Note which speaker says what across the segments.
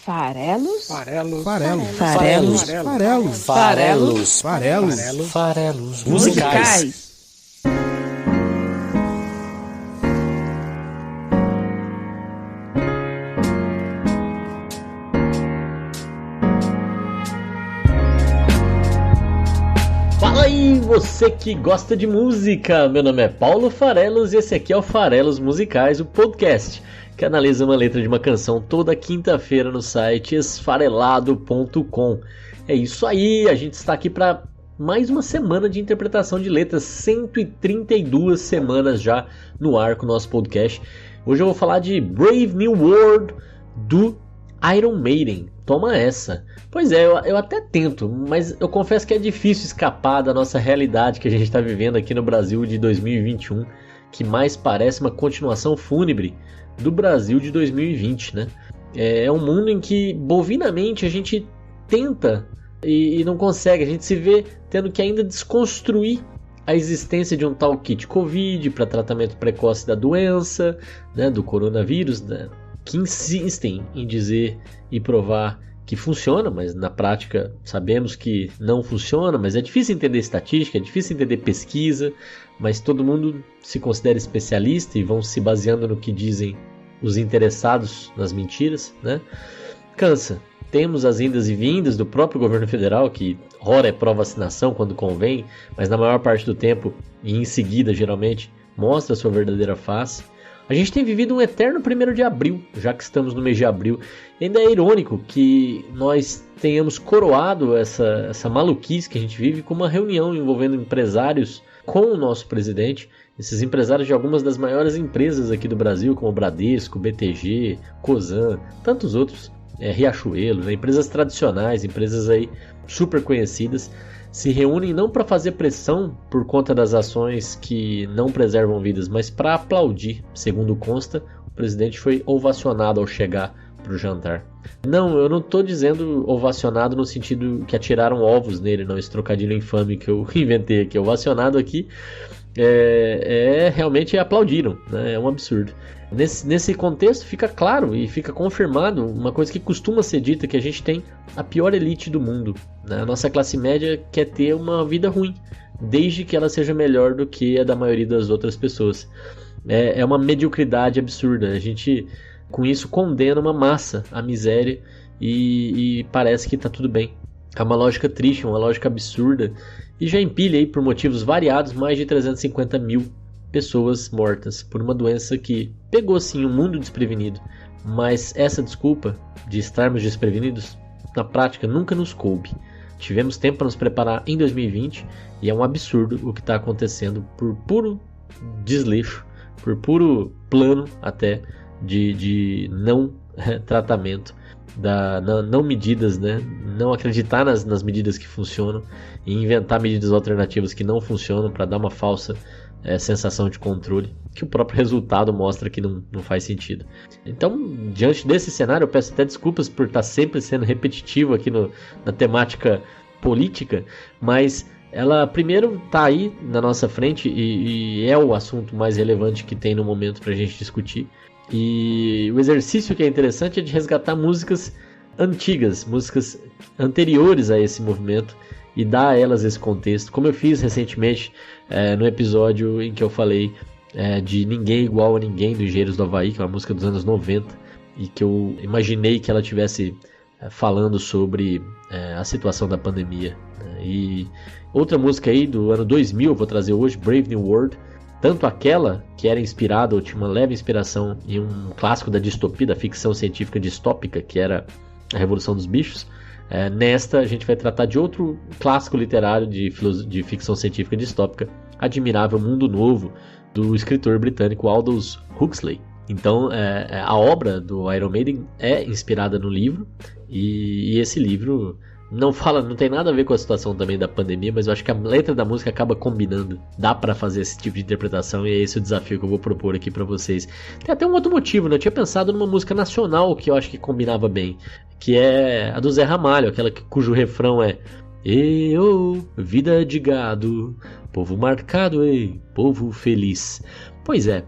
Speaker 1: Farelos?
Speaker 2: Farelos musicais.
Speaker 3: Fala aí, você que gosta de música! Meu nome é Paulo Farelos e esse aqui é o Farelos Musicais, o podcast que analisa uma letra de uma canção toda quinta-feira no site esfarelado.com. É isso aí, a gente está aqui para mais uma semana de interpretação de letras, 132 semanas já no ar com o nosso podcast. Hoje eu vou falar de Brave New World do Iron Maiden. Toma essa! Pois é, eu até tento, mas eu confesso que é difícil escapar da nossa realidade que a gente está vivendo aqui no Brasil de 2021, que mais parece uma continuação fúnebre do Brasil de 2020, né? É um mundo em que bovinamente a gente tenta e não consegue, a gente se vê tendo que ainda desconstruir a existência de um tal kit Covid para tratamento precoce da doença, né, do coronavírus, né, que insistem em dizer e provar que funciona, mas na prática sabemos que não funciona, mas é difícil entender estatística, é difícil entender pesquisa, mas todo mundo se considera especialista e vão se baseando no que dizem os interessados nas mentiras, né? Cansa. Temos as indas e vindas do próprio governo federal, que ora é pró-vacinação quando convém, mas na maior parte do tempo, e em seguida geralmente, mostra a sua verdadeira face. A gente tem vivido um eterno 1º de abril, já que estamos no mês de abril. E ainda é irônico que nós tenhamos coroado essa maluquice que a gente vive com uma reunião envolvendo empresários com o nosso presidente. Esses empresários de algumas das maiores empresas aqui do Brasil, como Bradesco, BTG, Cosan, tantos outros, Riachuelo, né? Empresas tradicionais, empresas aí super conhecidas, se reúnem não para fazer pressão por conta das ações que não preservam vidas, mas para aplaudir. Segundo consta, o presidente foi ovacionado ao chegar para o jantar. Não, eu não estou dizendo ovacionado no sentido que atiraram ovos nele, não, esse trocadilho infame que eu inventei aqui. Ovacionado aqui realmente aplaudiram, né? É um absurdo. Nesse contexto fica claro e fica confirmado uma coisa que costuma ser dita, que a gente tem a pior elite do mundo, né? A nossa classe média quer ter uma vida ruim, desde que ela seja melhor do que a da maioria das outras pessoas. É uma mediocridade absurda. A gente com isso condena uma massa à miséria e parece que está tudo bem. É uma lógica triste, uma lógica absurda, e já empilha aí, por motivos variados, mais de 350 mil pessoas mortas por uma doença que pegou sim o mundo desprevenido, mas essa desculpa de estarmos desprevenidos na prática nunca nos coube. Tivemos tempo para nos preparar em 2020 e é um absurdo o que está acontecendo por puro desleixo, por puro plano até de não tratamento, não medidas, né? Não acreditar nas medidas que funcionam e inventar medidas alternativas que não funcionam para dar uma falsa sensação de controle, que o próprio resultado mostra que não faz sentido. Então, diante desse cenário, eu peço até desculpas por estar sempre sendo repetitivo aqui na temática política, mas ela primeiro está aí na nossa frente e é o assunto mais relevante que tem no momento para a gente discutir. E o exercício que é interessante é de resgatar músicas antigas, músicas anteriores a esse movimento e dar a elas esse contexto, como eu fiz recentemente no episódio em que eu falei de Ninguém Igual a Ninguém, do Engenheiros do Havaí, que é uma música dos anos 90, e que eu imaginei que ela tivesse falando sobre a situação da pandemia. E outra música aí do ano 2000, eu vou trazer hoje, Brave New World, tanto aquela que era inspirada, ou tinha uma leve inspiração em um clássico da distopia, da ficção científica distópica, que era A Revolução dos Bichos. Nesta a gente vai tratar de outro clássico literário de ficção científica distópica, Admirável Mundo Novo, do escritor britânico Aldous Huxley. Então a obra do Iron Maiden é inspirada no livro, e esse livro não tem nada a ver com a situação também da pandemia, mas eu acho que a letra da música acaba combinando. Dá pra fazer esse tipo de interpretação e é esse o desafio que eu vou propor aqui pra vocês. Tem até um outro motivo, né? Eu tinha pensado numa música nacional que eu acho que combinava bem, que é a do Zé Ramalho, aquela cujo refrão é: "Ê, vida de gado, povo marcado, ei, povo feliz". Pois é,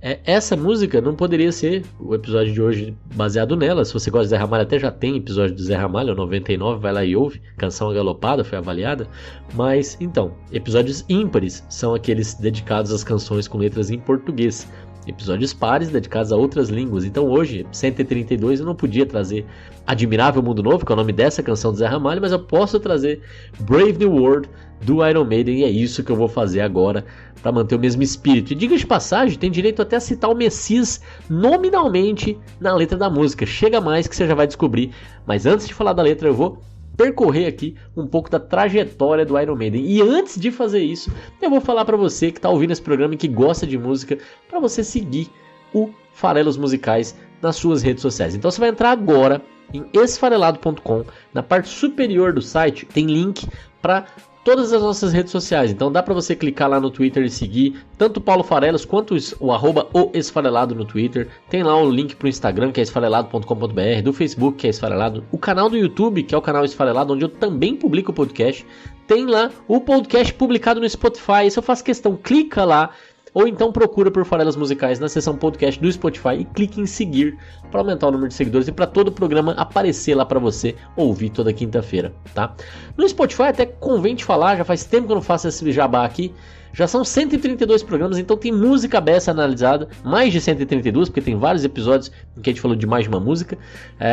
Speaker 3: Essa música não poderia ser o episódio de hoje baseado nela. Se você gosta de Zé Ramalho, até já tem episódio do Zé Ramalho, 99, vai lá e ouve. Canção Agalopada, foi avaliada. Mas, então, episódios ímpares são aqueles dedicados às canções com letras em português. Episódios pares dedicados a outras línguas. Então hoje, 132, eu não podia trazer Admirável Mundo Novo, que é o nome dessa canção do Zé Ramalho, mas eu posso trazer Brave New World do Iron Maiden, e é isso que eu vou fazer agora para manter o mesmo espírito. E diga de passagem, tem direito até a citar o Messias nominalmente na letra da música. Chega mais que você já vai descobrir. Mas antes de falar da letra, eu vou percorrer aqui um pouco da trajetória do Iron Maiden. E antes de fazer isso, eu vou falar para você que está ouvindo esse programa e que gosta de música, para você seguir o Farelos Musicais nas suas redes sociais. Então você vai entrar agora em esfarelado.com, na parte superior do site tem link para todas as nossas redes sociais. Então dá para você clicar lá no Twitter e seguir tanto o Paulo Farelos quanto o @esfarelado no Twitter. Tem lá o link pro Instagram, que é esfarelado.com.br, do Facebook, que é Esfarelado, o canal do YouTube, que é o canal Esfarelado, onde eu também publico o podcast. Tem lá o podcast publicado no Spotify. Isso eu faço questão, clica lá. Ou então procura por Farelos Musicais na seção podcast do Spotify e clique em seguir para aumentar o número de seguidores e para todo o programa aparecer lá para você ouvir toda quinta-feira, tá? No Spotify até convém te falar, já faz tempo que eu não faço esse jabá aqui, já são 132 programas, então tem música beça analisada, mais de 132, porque tem vários episódios em que a gente falou de mais de uma música.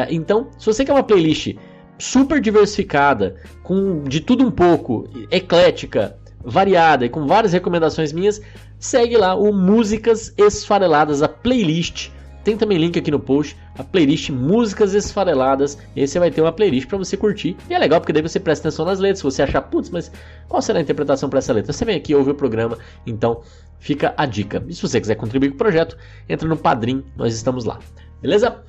Speaker 3: Então, se você quer uma playlist super diversificada, com de tudo um pouco, eclética, variada e com várias recomendações minhas, segue lá o Músicas Esfareladas, a playlist. Tem também link aqui no post, a playlist Músicas Esfareladas. E aí você vai ter uma playlist para você curtir. E é legal porque daí você presta atenção nas letras. Se você achar, putz, mas qual será a interpretação para essa letra? Você vem aqui e ouve o programa. Então fica a dica. E se você quiser contribuir com o projeto, entra no Padrim, nós estamos lá. Beleza?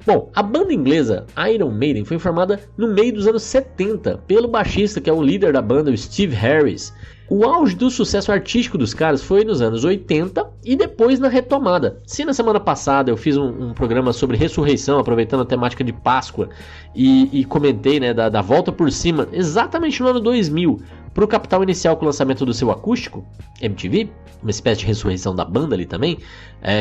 Speaker 3: Bom, a banda inglesa Iron Maiden foi formada no meio dos anos 70 pelo baixista, que é o líder da banda, o Steve Harris. O auge do sucesso artístico dos caras foi nos anos 80 e depois na retomada. Se na semana passada eu fiz um programa sobre ressurreição, aproveitando a temática de Páscoa, e comentei, né, da volta por cima, exatamente no ano 2000, para o Capital Inicial com o lançamento do seu acústico, MTV, uma espécie de ressurreição da banda ali também,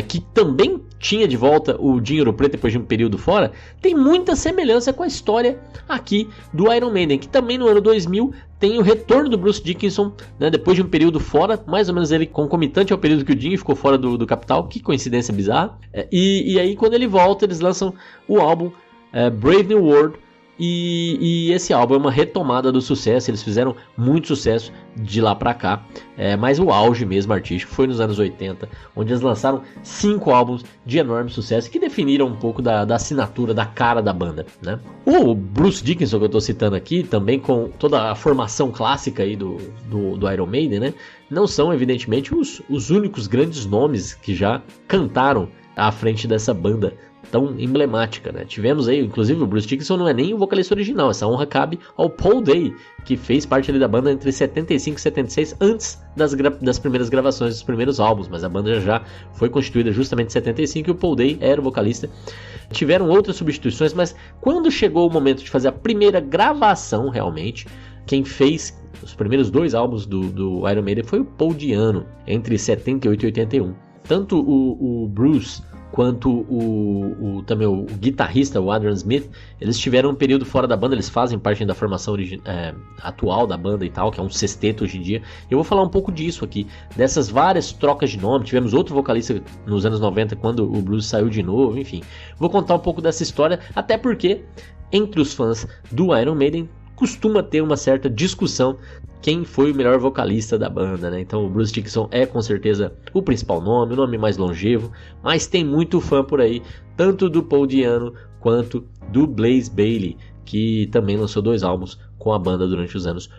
Speaker 3: que também tinha de volta o Dinheiro Preto depois de um período fora, tem muita semelhança com a história aqui do Iron Maiden, que também no ano 2000 tem o retorno do Bruce Dickinson, né, depois de um período fora, mais ou menos ele concomitante ao período que o Dinho ficou fora do Capital, que coincidência bizarra, e aí quando ele volta eles lançam o álbum Brave New World. E esse álbum é uma retomada do sucesso. Eles fizeram muito sucesso de lá pra cá, mas o auge mesmo artístico foi nos anos 80, onde eles lançaram 5 álbuns de enorme sucesso que definiram um pouco da assinatura, da cara da banda, né? O Bruce Dickinson, que eu tô citando aqui, também com toda a formação clássica aí do Iron Maiden, né? Não são evidentemente os únicos grandes nomes que já cantaram à frente dessa banda tão emblemática, né? Tivemos aí, inclusive o Bruce Dickinson não é nem o vocalista original, essa honra cabe ao Paul Day, que fez parte ali da banda entre 75 e 76, antes das primeiras gravações dos primeiros álbuns, mas a banda já foi constituída justamente em 75 e o Paul Day era o vocalista. Tiveram outras substituições, mas quando chegou o momento de fazer a primeira gravação realmente, quem fez os primeiros 2 álbuns do Iron Maiden foi o Paul Di'Anno, entre 78 e 81. Tanto o Bruce quanto também o guitarrista, o Adrian Smith, eles tiveram um período fora da banda, eles fazem parte da formação atual da banda e tal, que é um sexteto hoje em dia. Eu vou falar um pouco disso aqui, dessas várias trocas de nome. Tivemos outro vocalista nos anos 90, quando o Bruce saiu de novo, enfim. Vou contar um pouco dessa história, até porque, entre os fãs do Iron Maiden, costuma ter uma certa discussão quem foi o melhor vocalista da banda, né? Então o Bruce Dickinson é com certeza o principal nome, o nome mais longevo, mas tem muito fã por aí, tanto do Paul Di'Anno quanto do Blaze Bayley, que também lançou 2 álbuns com a banda durante os anos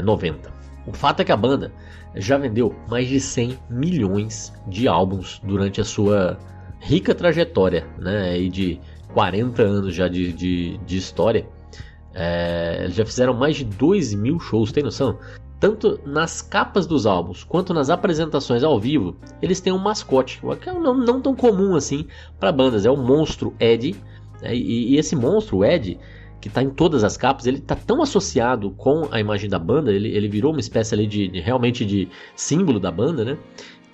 Speaker 3: 90. O fato é que a banda já vendeu mais de 100 milhões de álbuns durante a sua rica trajetória, né? E de 40 anos já de história. Eles já fizeram mais de 2.000 shows, tem noção? Tanto nas capas dos álbuns quanto nas apresentações ao vivo, eles têm um mascote, que é um nome não tão comum assim para bandas, é o monstro Eddie, e esse monstro, o Eddie, que está em todas as capas, ele está tão associado com a imagem da banda, ele virou uma espécie ali realmente de símbolo da banda, né?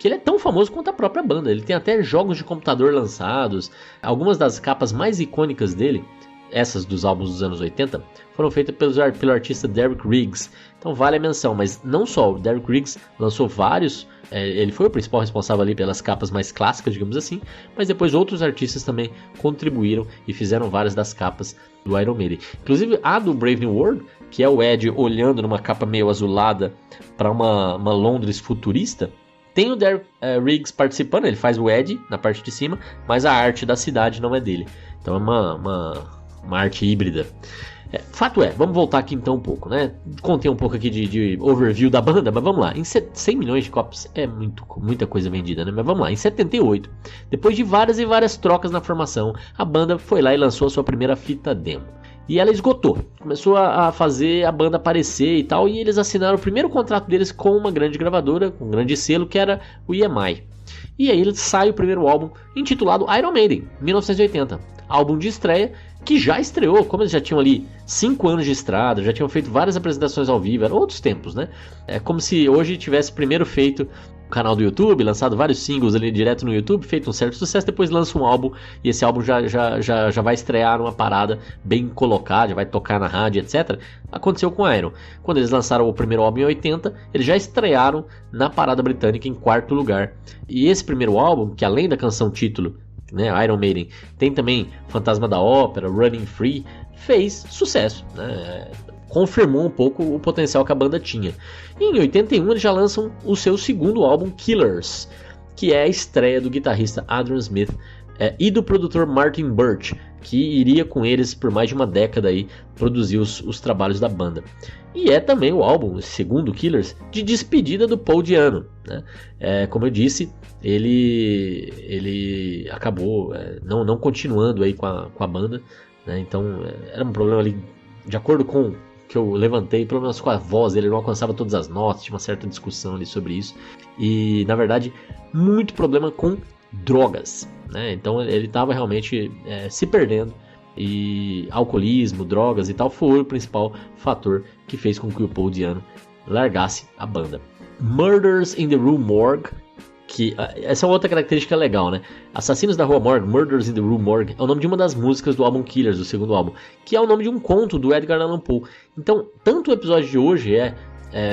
Speaker 3: que ele é tão famoso quanto a própria banda. Ele tem até jogos de computador lançados. Algumas das capas mais icônicas dele, essas dos álbuns dos anos 80, foram feitas pelo artista Derek Riggs. Então vale a menção, mas não só, o Derek Riggs lançou vários, ele foi o principal responsável ali pelas capas mais clássicas, digamos assim, mas depois outros artistas também contribuíram e fizeram várias das capas do Iron Maiden. Inclusive a do Brave New World, que é o Ed olhando numa capa meio azulada para uma Londres futurista, tem o Derek Riggs participando, ele faz o Ed na parte de cima, mas a arte da cidade não é dele. Então é uma arte híbrida. Fato é, vamos voltar aqui então um pouco, né? Contei um pouco aqui de overview da banda, mas vamos lá. Em 100 milhões de cópias é muita coisa vendida, né? Mas vamos lá, em 78, depois de várias e várias trocas na formação, a banda foi lá e lançou a sua primeira fita demo. E ela esgotou, começou a fazer a banda aparecer e tal, e eles assinaram o primeiro contrato deles com uma grande gravadora, com um grande selo, que era o EMI. E aí sai o primeiro álbum, intitulado Iron Maiden, 1980. Álbum de estreia, que já estreou, como eles já tinham ali 5 anos de estrada, já tinham feito várias apresentações ao vivo, eram outros tempos, né? É como se hoje tivesse primeiro feito o canal do YouTube, lançado vários singles ali direto no YouTube, feito um certo sucesso, depois lança um álbum, e esse álbum já vai estrear numa parada bem colocada, já vai tocar na rádio, etc. Aconteceu com Iron. Quando eles lançaram o primeiro álbum em 80, eles já estrearam na parada britânica em 4º lugar. E esse primeiro álbum, que além da canção título, né, Iron Maiden, tem também Fantasma da Ópera, Running Free, fez sucesso, né? Confirmou um pouco o potencial que a banda tinha. E em 81 eles já lançam o seu segundo álbum, Killers, que é a estreia do guitarrista Adrian Smith e do produtor Martin Birch, que iria com eles por mais de uma década aí produzir os trabalhos da banda. E é também o álbum, o segundo Killers, de despedida do Paul Di'Anno, né? Como eu disse, ele acabou não continuando aí com a banda, né? Então era um problema ali, de acordo com o que eu levantei, pelo menos com a voz, ele não alcançava todas as notas, tinha uma certa discussão ali sobre isso. E na verdade, muito problema com drogas, né? Então ele estava realmente se perdendo. E alcoolismo, drogas e tal foi o principal fator que fez com que o Paul Di'Anno largasse a banda. Murders in the Rue Morgue, que essa é outra característica legal, né? Assassinos da Rua Morgue, Murders in the Rue Morgue, é o nome de uma das músicas do álbum Killers, do segundo álbum, que é o nome de um conto do Edgar Allan Poe. Então, tanto o episódio de hoje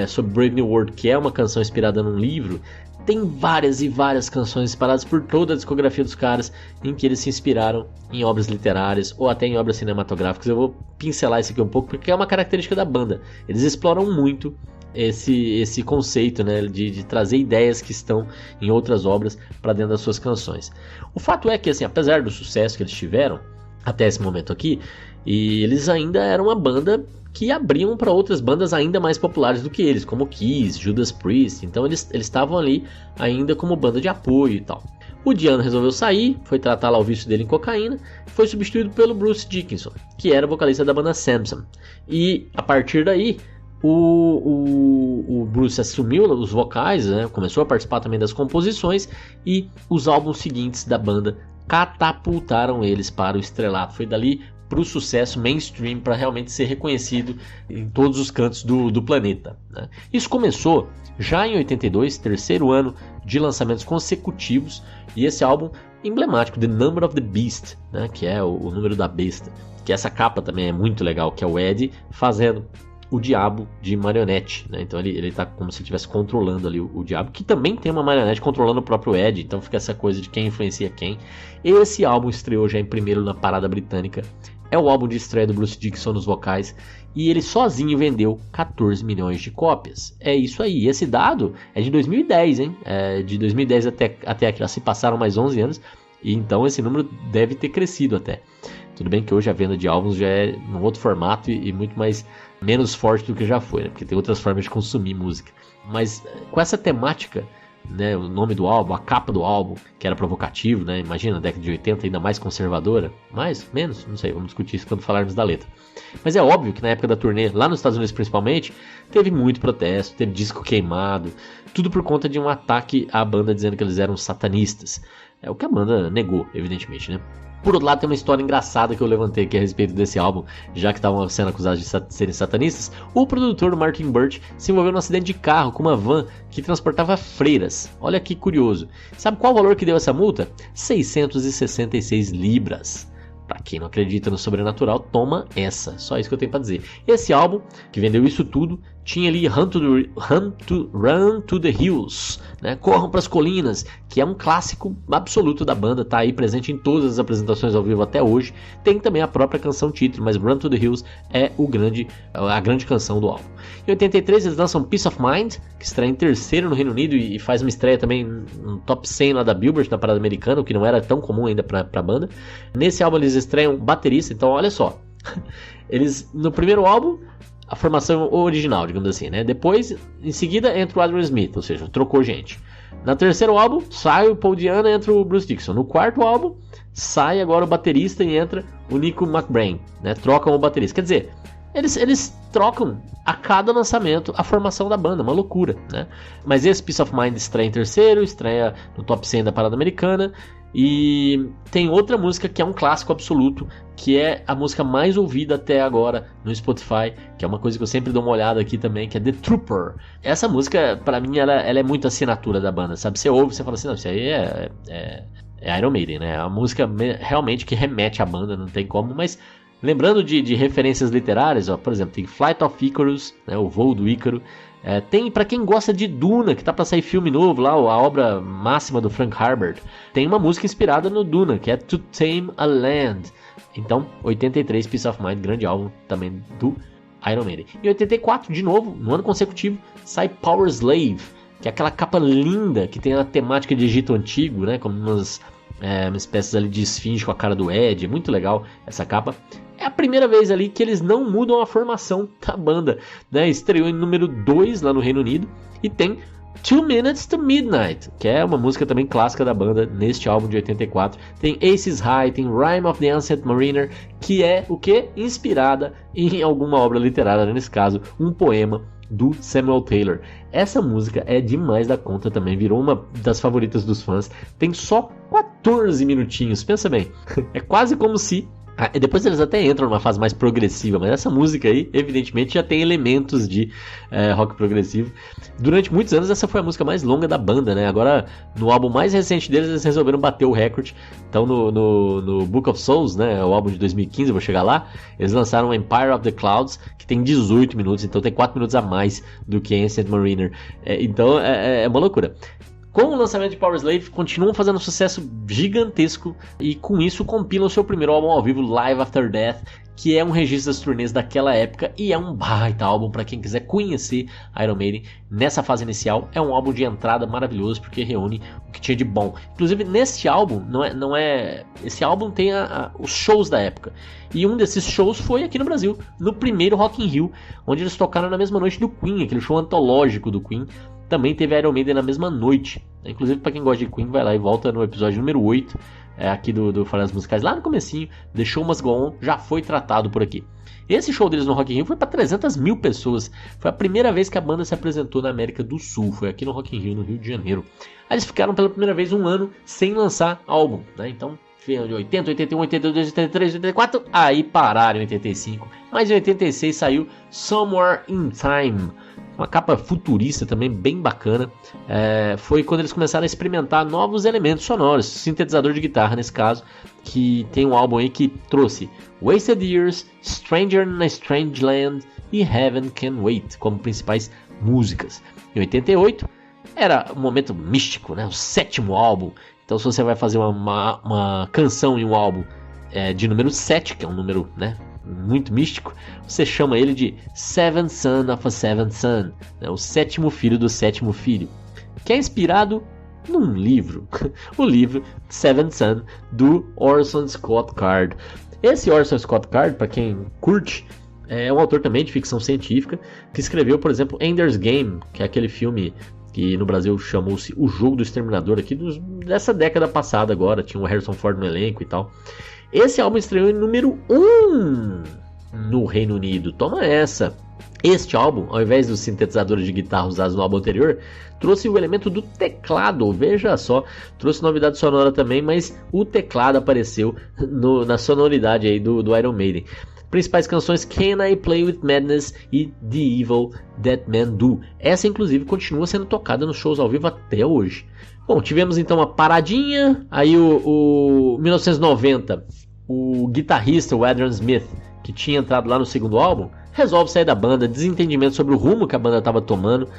Speaker 3: sobre Brave New World, que é uma canção inspirada num livro, tem várias e várias canções espalhadas por toda a discografia dos caras em que eles se inspiraram em obras literárias ou até em obras cinematográficas. Eu vou pincelar isso aqui um pouco porque é uma característica da banda. Eles exploram muito esse conceito, né, de trazer ideias que estão em outras obras para dentro das suas canções. O fato é que, assim, apesar do sucesso que eles tiveram até esse momento aqui, e eles ainda eram uma banda que abriam para outras bandas ainda mais populares do que eles, como Kiss, Judas Priest. Então eles estavam ali ainda como banda de apoio e tal. O Di'Anno resolveu sair, foi tratar lá o vício dele em cocaína, foi substituído pelo Bruce Dickinson, que era vocalista da banda Samson. E a partir daí, o Bruce assumiu os vocais, né, começou a participar também das composições, e os álbuns seguintes da banda catapultaram eles para o estrelato. Foi dali para o sucesso mainstream, para realmente ser reconhecido em todos os cantos do planeta, né? Isso começou já em 82, terceiro ano de lançamentos consecutivos, e esse álbum emblemático, The Number of the Beast, né, que é o número da besta, que essa capa também é muito legal, que é o Ed fazendo o diabo de marionete, né? Então ele tá como se estivesse controlando ali o diabo, que também tem uma marionete controlando o próprio Ed, então fica essa coisa de quem influencia quem. Esse álbum estreou já em primeiro na parada britânica, é o álbum de estreia do Bruce Dickinson nos vocais, e ele sozinho vendeu 14 milhões de cópias. É isso aí, esse dado é de 2010, hein? De 2010 até aqui, já se passaram mais 11 anos, e então esse número deve ter crescido até. Tudo bem que hoje a venda de álbuns já é num outro formato e muito menos forte do que já foi, né? Porque tem outras formas de consumir música. Mas com essa temática, né, o nome do álbum, a capa do álbum, que era provocativo, né? Imagina a década de 80 ainda mais conservadora, menos, não sei, vamos discutir isso quando falarmos da letra. Mas é óbvio que na época da turnê, lá nos Estados Unidos principalmente, teve muito protesto, teve disco queimado, tudo por conta de um ataque à banda dizendo que eles eram satanistas. É o que a banda negou, evidentemente, né? Por outro lado, tem uma história engraçada que eu levantei aqui a respeito desse álbum, já que estavam sendo acusados de serem satanistas. O produtor Martin Birch se envolveu num acidente de carro com uma van que transportava freiras. Olha que curioso. Sabe qual o valor que deu essa multa? 666 libras. Pra quem não acredita no sobrenatural, toma essa. Só isso que eu tenho pra dizer. Esse álbum, que vendeu isso tudo, tinha ali Run to the Hills, né? Corram pras Colinas, que é um clássico absoluto da banda, tá aí presente em todas as apresentações ao vivo até hoje. Tem também a própria canção título, mas Run to the Hills é a grande canção do álbum. Em 83 eles lançam Peace of Mind, que estreia em terceiro no Reino Unido e faz uma estreia também no top 100 lá da Billboard, na parada americana, o que não era tão comum ainda pra banda. Nesse álbum eles estreiam baterista, então olha só. Eles, no primeiro álbum, a formação original, digamos assim, né? Depois, em seguida, entra o Adrian Smith, ou seja, trocou gente. No terceiro álbum, sai o Paul Di'Anno e entra o Bruce Dickinson. No quarto álbum, sai agora o baterista e entra o Nico McBrain, né? Trocam o baterista. Quer dizer, eles trocam a cada lançamento a formação da banda, uma loucura, né? Mas esse Peace of Mind estreia em terceiro, estreia no top 100 da parada americana. E tem outra música que é um clássico absoluto, que é a música mais ouvida até agora no Spotify, que é uma coisa que eu sempre dou uma olhada aqui também, que é The Trooper. Essa música, pra mim, ela é muito assinatura da banda, sabe? Você ouve, você fala assim, não, isso aí é Iron Maiden, né? É uma música realmente que remete à banda, não tem como, mas lembrando de referências literárias, ó, por exemplo, tem Flight of Icarus, né, o voo do Ícaro. Tem, pra quem gosta de Duna, que tá pra sair filme novo lá, a obra máxima do Frank Herbert, tem uma música inspirada no Duna, que é To Tame a Land. Então, 83, Peace of Mind, grande álbum também do Iron Maiden. Em 84, de novo, no ano consecutivo, sai Power Slave, que é aquela capa linda que tem a temática de Egito Antigo, né, como umas espécies ali de esfinge com a cara do Ed. Muito legal essa capa. É a primeira vez ali que eles não mudam a formação da banda, né? Estreou em número 2 lá no Reino Unido. E tem 2 Minutes to Midnight, que é uma música também clássica da banda neste álbum de 84. Tem Aces High, tem Rime of the Ancient Mariner, que é o que? Inspirada em alguma obra literária, nesse caso, um poema do Samuel Taylor. Essa música é demais da conta também, virou uma das favoritas dos fãs. Tem só 14 minutinhos, pensa bem. É quase como se... Depois eles até entram numa fase mais progressiva, mas essa música aí, evidentemente, já tem elementos de rock progressivo. Durante muitos anos, essa foi a música mais longa da banda, né? Agora, no álbum mais recente deles, eles resolveram bater o recorde. Então, no Book of Souls, né? O álbum de 2015, eu vou chegar lá. Eles lançaram Empire of the Clouds, que tem 18 minutos, então tem 4 minutos a mais do que Ancient Mariner. Então, é uma loucura. Com o lançamento de Power Slave, continuam fazendo um sucesso gigantesco e com isso compilam seu primeiro álbum ao vivo, Live After Death, que é um registro das turnês daquela época e é um baita álbum para quem quiser conhecer Iron Maiden nessa fase inicial. É um álbum de entrada maravilhoso porque reúne o que tinha de bom. Inclusive nesse álbum, esse álbum tem os shows da época. E um desses shows foi aqui no Brasil, no primeiro Rock in Rio, onde eles tocaram na mesma noite do Queen, aquele show antológico do Queen. Também teve Iron Maiden na mesma noite. Inclusive, para quem gosta de Queen, vai lá e volta no episódio número 8, aqui do Falhas Musicais, lá no comecinho, The Show Must Go On, já foi tratado por aqui. Esse show deles no Rock in Rio foi para 300 mil pessoas. Foi a primeira vez que a banda se apresentou na América do Sul. Foi aqui no Rock in Rio, no Rio de Janeiro. Aí eles ficaram pela primeira vez um ano sem lançar álbum, né? Então, de 80, 81, 82, 83, 84, aí pararam em 85. Mas em 86 saiu Somewhere in Time, uma capa futurista também bem bacana. Foi quando eles começaram a experimentar novos elementos sonoros, sintetizador de guitarra nesse caso, que tem um álbum aí que trouxe Wasted Years, Stranger in a Strange Land e Heaven Can Wait como principais músicas. Em 88 era um momento místico, né? O 7º álbum. Então se você vai fazer uma canção em um álbum de número 7, que é um número, né, muito místico, você chama ele de Seventh Son of a Seventh Son, né, o 7º filho do 7º filho, que é inspirado num livro, o livro Seventh Son do Orson Scott Card. Esse Orson Scott Card, para quem curte, é um autor também de ficção científica, que escreveu, por exemplo, Ender's Game, que é aquele filme que no Brasil chamou-se O Jogo do Exterminador, aqui dessa década passada agora, tinha o Harrison Ford no elenco e tal. Esse álbum estreou em número 1 no Reino Unido, toma essa. Este álbum, ao invés dos sintetizadores de guitarra usados no álbum anterior, trouxe o elemento do teclado, veja só, trouxe novidade sonora também, mas o teclado apareceu na sonoridade aí do Iron Maiden. Principais canções Can I Play With Madness e The Evil That Men Do. Essa inclusive continua sendo tocada nos shows ao vivo até hoje. Bom, tivemos então uma paradinha, aí o 1990, o guitarrista, o Adrian Smith, que tinha entrado lá no segundo álbum, resolve sair da banda, desentendimento sobre o rumo que a banda estava tomando,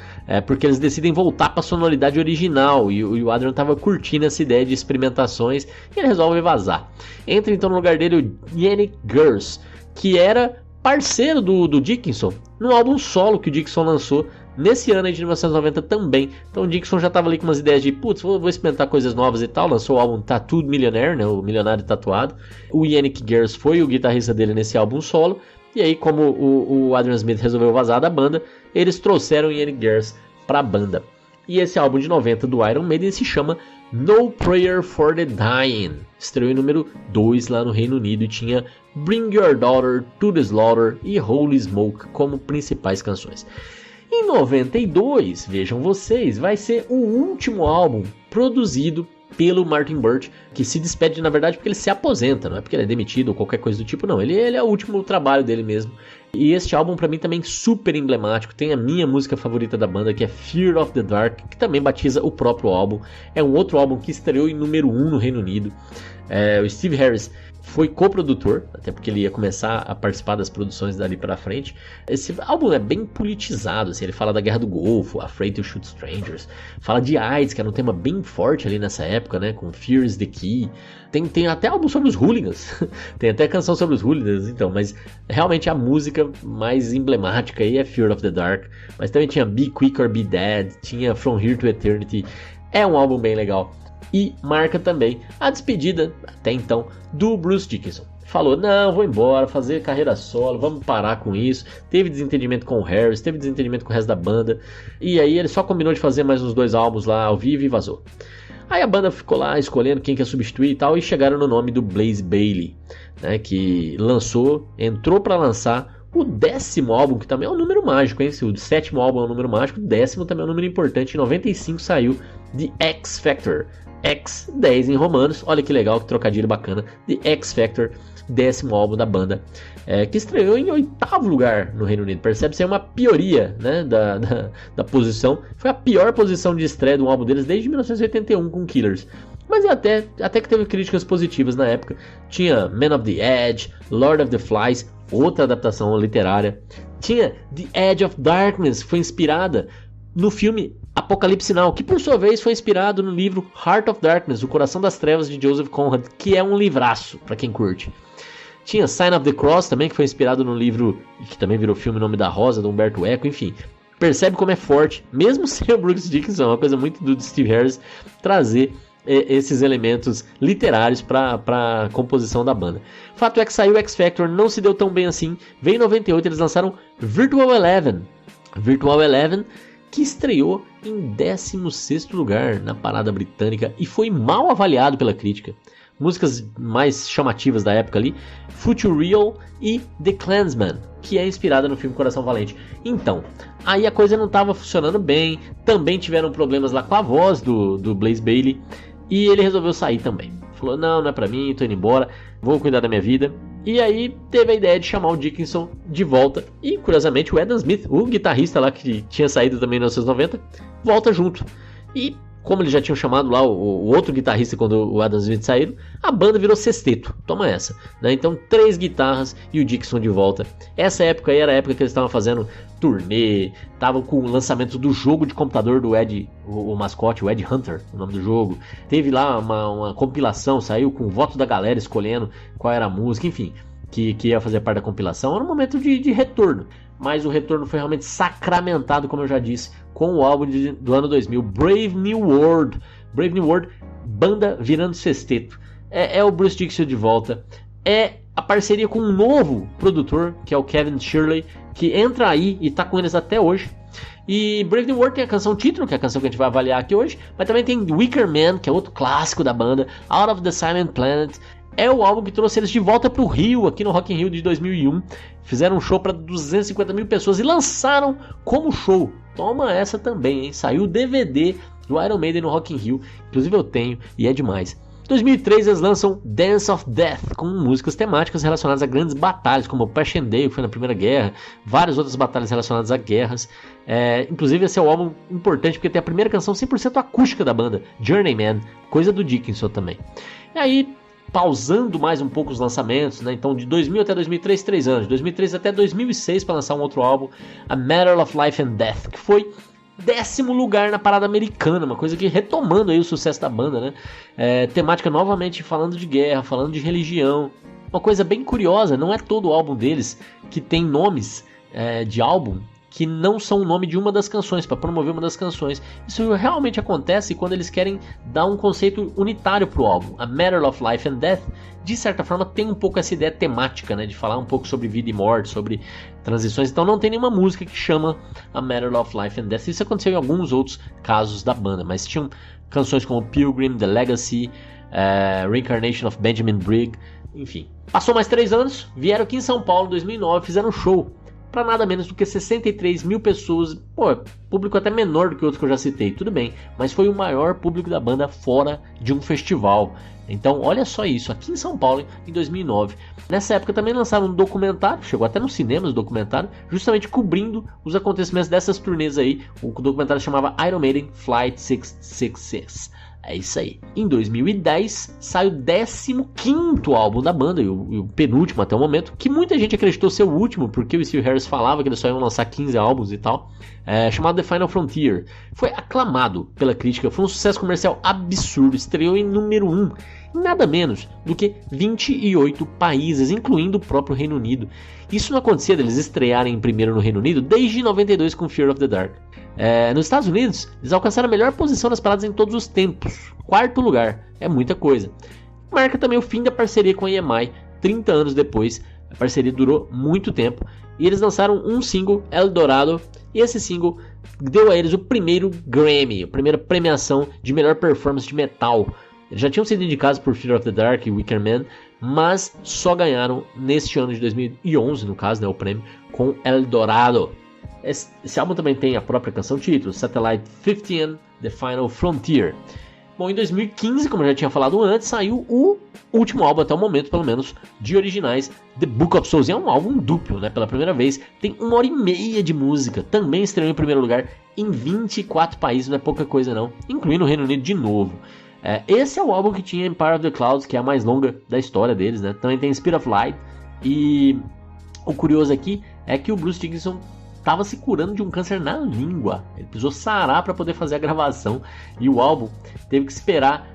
Speaker 3: porque eles decidem voltar para a sonoridade original, e o Adrian estava curtindo essa ideia de experimentações, e ele resolve vazar. Entra então no lugar dele o Yannick Gers, que era parceiro do Dickinson, no álbum solo que o Dickinson lançou nesse ano aí de 1990 também. Então o Dickinson já estava ali com umas ideias de, putz, vou experimentar coisas novas e tal, lançou o álbum Tattooed Millionaire, né, o Milionário Tatuado. O Yannick Gers foi o guitarrista dele nesse álbum solo, e aí como o Adrian Smith resolveu vazar da banda, eles trouxeram o Yannick Gers para a banda. E esse álbum de 90 do Iron Maiden se chama No Prayer for the Dying. Estreou em número 2 lá no Reino Unido e tinha Bring Your Daughter to the Slaughter e Holy Smoke como principais canções. Em 92, vejam vocês, vai ser o último álbum produzido pelo Martin Birch, que se despede na verdade porque ele se aposenta, não é porque ele é demitido ou qualquer coisa do tipo, não. Ele é o último trabalho dele mesmo. E este álbum pra mim também super emblemático, tem a minha música favorita da banda, que é Fear of the Dark, que também batiza o próprio álbum. É um outro álbum que estreou em número 1 no Reino Unido. O Steve Harris foi coprodutor, até porque ele ia começar a participar das produções dali pra frente. Esse álbum é bem politizado, assim, ele fala da Guerra do Golfo, Afraid to Shoot Strangers, fala de AIDS, que era um tema bem forte ali nessa época, né, com Fear is the Key. Tem até álbum sobre os hooligans, tem até canção sobre os hooligans, então, mas realmente a música mais emblemática aí é Fear of the Dark, mas também tinha Be Quick or Be Dead, tinha From Here to Eternity. É um álbum bem legal. E marca também a despedida, até então, do Bruce Dickinson. Falou, não, vou embora, fazer carreira solo, vamos parar com isso. Teve desentendimento com o Harris, teve desentendimento com o resto da banda. E aí ele só combinou de fazer mais uns 2 álbuns lá ao vivo e vazou. Aí a banda ficou lá escolhendo quem quer substituir e tal, e chegaram no nome do Blaze Bayley, né, que entrou para lançar o 10º álbum, que também é um número mágico, hein? Se o 7º álbum é um número mágico, o 10º também é um número importante. Em 95 saiu The X Factor. X, 10 em romanos, olha que legal, que trocadilho bacana. The X Factor, 10º álbum da banda, que estreou em 8º lugar no Reino Unido. Percebe-se uma pioria, né, da posição. Foi a pior posição de estreia de um álbum deles desde 1981 com Killers. Mas até que teve críticas positivas na época. Tinha Man of the Edge, Lord of the Flies, outra adaptação literária. Tinha The Edge of Darkness, que foi inspirada no filme Apocalipse Now, que por sua vez foi inspirado no livro Heart of Darkness, O Coração das Trevas, de Joseph Conrad, que é um livraço, pra quem curte. Tinha Sign of the Cross também, que foi inspirado no livro, que também virou filme, Nome da Rosa, do Humberto Eco, enfim. Percebe como é forte, mesmo sem o Bruce Dickinson, é uma coisa muito do Steve Harris, trazer esses elementos literários para a composição da banda. Fato é que saiu o X Factor, não se deu tão bem assim. Veio em 98, eles lançaram Virtual Eleven, que estreou em 16º lugar na parada britânica e foi mal avaliado pela crítica. Músicas mais chamativas da época ali, Future Real e The Clansman, que é inspirada no filme Coração Valente. Então, aí a coisa não estava funcionando bem, também tiveram problemas lá com a voz do Blaze Bayley, e ele resolveu sair também. Falou, não é pra mim, tô indo embora, vou cuidar da minha vida. E aí teve a ideia de chamar o Dickinson de volta. E curiosamente o Adam Smith, o guitarrista lá que tinha saído também em 1990, volta junto. E como eles já tinham chamado lá o outro guitarrista quando o Adam Smith saíram, a banda virou sexteto. Toma essa, né? Então 3 guitarras e o Dickinson de volta. Essa época aí era a época que eles estavam fazendo turnê, estavam com o lançamento do jogo de computador do Ed, o mascote, o Ed Hunter, o nome do jogo. Teve lá uma compilação, saiu com o voto da galera escolhendo qual era a música, enfim, que ia fazer parte da compilação. Era um momento de retorno, mas o retorno foi realmente sacramentado, como eu já disse, com o álbum do ano 2000, Brave New World, banda virando sexteto. É o Bruce Dickinson de volta, é a parceria com um novo produtor, que é o Kevin Shirley, que entra aí e tá com eles até hoje. E Brave New World tem a canção título, que é a canção que a gente vai avaliar aqui hoje, mas também tem Wicker Man, que é outro clássico da banda, Out of the Silent Planet. é o álbum que trouxe eles de volta pro Rio, aqui no Rock in Rio de 2001. Fizeram um show para 250 mil pessoas e lançaram como show. Toma essa também, hein? Saiu o DVD do Iron Maiden no Rock in Rio. Inclusive eu tenho e é demais. Em 2003 eles lançam Dance of Death, com músicas temáticas relacionadas a grandes batalhas, como Passchendaele, que foi na Primeira Guerra, várias outras batalhas relacionadas a guerras. Inclusive esse é um álbum importante porque tem a primeira canção 100% acústica da banda, Journeyman, coisa do Dickinson também. E aí, pausando mais um pouco os lançamentos, né? Então de 2000 até 2003, 3 anos, de 2003 até 2006 para lançar um outro álbum, A Matter of Life and Death, que foi 10º lugar na parada americana, uma coisa que retomando aí o sucesso da banda, né? Temática novamente falando de guerra, falando de religião, uma coisa bem curiosa, não é todo o álbum deles que tem nomes de álbum que não são o nome de uma das canções, para promover uma das canções. Isso realmente acontece quando eles querem dar um conceito unitário para o álbum. A Matter of Life and Death, de certa forma, tem um pouco essa ideia temática, né, de falar um pouco sobre vida e morte, sobre transições. Então não tem nenhuma música que chama A Matter of Life and Death. Isso aconteceu em alguns outros casos da banda, mas tinham canções como Pilgrim, The Legacy, Reincarnation of Benjamin Brigg, enfim. Passou mais 3 anos, vieram aqui em São Paulo em 2009, fizeram um show para nada menos do que 63 mil pessoas, público até menor do que outros que eu já citei, tudo bem, mas foi o maior público da banda fora de um festival. Então olha só isso, aqui em São Paulo em 2009. Nessa época também lançaram um documentário, chegou até nos cinemas o documentário, justamente cobrindo os acontecimentos dessas turnês aí. O documentário chamava Iron Maiden Flight 666. É isso aí. Em 2010 sai o 15º álbum da banda, e o penúltimo até o momento, que muita gente acreditou ser o último, porque o Steve Harris falava que eles só iam lançar 15 álbuns e tal, chamado The Final Frontier. Foi aclamado pela crítica, foi um sucesso comercial absurdo, estreou em número 1 em nada menos do que 28 países, incluindo o próprio Reino Unido. Isso não acontecia deles estrearem primeiro no Reino Unido desde 92 com Fear of the Dark. Nos Estados Unidos, eles alcançaram a melhor posição nas paradas em todos os tempos, 4º lugar, é muita coisa. Marca também o fim da parceria com a EMI, 30 anos depois, a parceria durou muito tempo, e eles lançaram um single, El Dorado, e esse single deu a eles o primeiro Grammy, a primeira premiação de melhor performance de metal. Eles já tinham sido indicados por Fear of the Dark e Wicker Man, mas só ganharam neste ano de 2011, no caso, né, o prêmio, com El Dorado. Esse álbum também tem a própria canção título, Satellite 15, The Final Frontier. Bom, em 2015, como eu já tinha falado antes, saiu o último álbum até o momento, pelo menos, de originais, The Book of Souls. E é um álbum duplo, né? Pela primeira vez, tem 1h30 de música. Também estreou em primeiro lugar em 24 países, não é pouca coisa não, incluindo o Reino Unido de novo. Esse é o álbum que tinha Empire of the Clouds, que é a mais longa da história deles, né? Também tem Speed of Light. E o curioso aqui é que o Bruce Dickinson estava se curando de um câncer na língua. Ele precisou sarar para poder fazer a gravação. E o álbum teve que esperar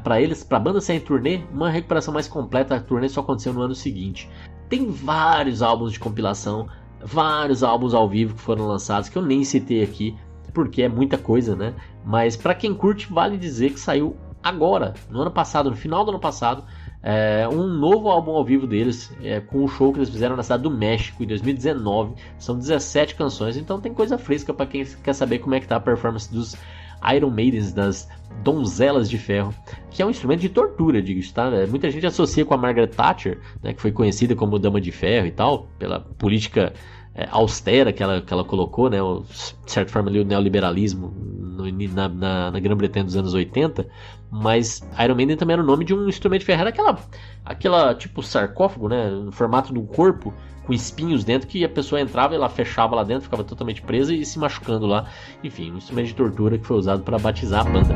Speaker 3: para a banda sair em turnê, uma recuperação mais completa. A turnê só aconteceu no ano seguinte. Tem vários álbuns de compilação, vários álbuns ao vivo que foram lançados, que eu nem citei aqui, porque é muita coisa, né? Mas para quem curte, vale dizer que saiu agora, no ano passado, no final do ano passado, um novo álbum ao vivo deles, com um show que eles fizeram na cidade do México em 2019. São 17 canções, então tem coisa fresca para quem quer saber como é que tá a performance dos Iron Maidens, das Donzelas de Ferro, que é um instrumento de tortura, digo-se, tá? Muita gente associa com a Margaret Thatcher, né, que foi conhecida como Dama de Ferro e tal, pela política austera que ela colocou, né, de certa forma ali, o neoliberalismo na Grã-Bretanha dos anos 80, mas Iron Maiden também era o nome de um instrumento de ferro, aquela tipo sarcófago, né, no formato de um corpo com espinhos dentro, que a pessoa entrava e ela fechava lá dentro, ficava totalmente presa e se machucando lá. Enfim, um instrumento de tortura que foi usado para batizar a banda.